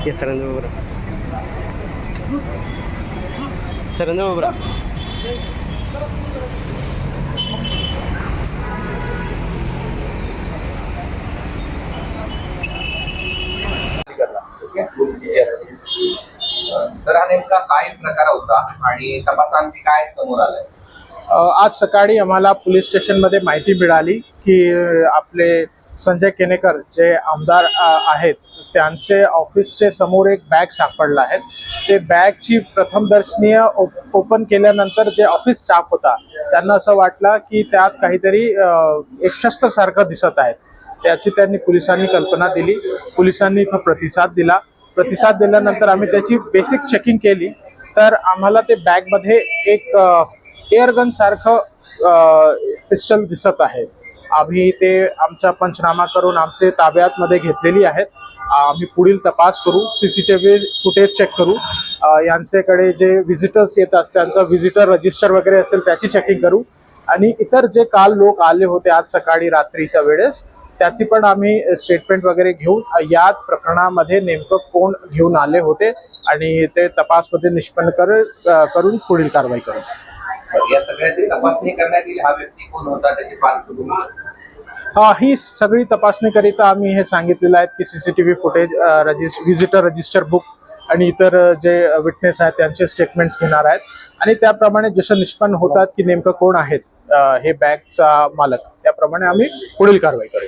ये सरांजवळ उभं राहा. सरांजवळ उभं राहा. सर हा नेमका काय प्रकार होता आणि तपासांती काय समोर आलंय? आज सकाळी आम्हाला पोलीस स्टेशनमध्ये माहिती मिळाली की आपले संजय केनेकर जे आमदार आहेत त्यांचे ऑफिसचे समोर एक बॅग सापडला आहे. ते बॅगची प्रथमदर्शनीय ओपन केल्यानंतर जे ऑफिस स्टाफ होता त्यांना असं वाटलं की त्यात काहीतरी एक शस्त्रसारखं दिसत आहे. त्याची त्यांनी पोलिसांनी कल्पना दिली. पोलिसांनी इथं प्रतिसाद दिल्यानंतर आम्ही त्याची बेसिक चेकिंग केली तर आम्हाला ते बॅगमध्ये एक एअरगन सारखं पिस्टल दिसत आहे. आम्ही ते आमचा पंचनामा करून आमचे ताब्यात मध्ये घेतलेली आहेत. आम्ही पुढील तपास करू, सीसीटीव्ही फुटेज चेक करू, यांच्याकडे जे व्हिजिटर्स येतात त्यांचं व्हिजिटर रजिस्टर वगैरे असेल त्याची चेकिंग करू आणि इतर जे काल लोक आले होते आज सकाळी रात्रीच्या वेळेस त्याची पण आम्ही स्टेटमेंट वगैरे घेऊन या प्रकरणामध्ये नेमकं कोण घेऊन आले होते आणि ते तपासमध्ये निष्पन्न करून पुढील कारवाई करू. या सगळ्याची तपासणी करण्यात येईल. हा व्यक्ती कोण होता, त्याची पार्श्वभूमी? ही सगळी तपासणीकरिता आम्ही हे सांगितलेलं आहे की CCTV footage, visitor register book आणि इतर जे विटनेस आहेत त्यांचे स्टेटमेंट्स घेणार आहेत आणि त्याप्रमाणे जसं निष्पन्न होतात की नेमकं कोण आहेत हे बॅगचा मालक त्याप्रमाणे आम्ही पुढील कारवाई करू.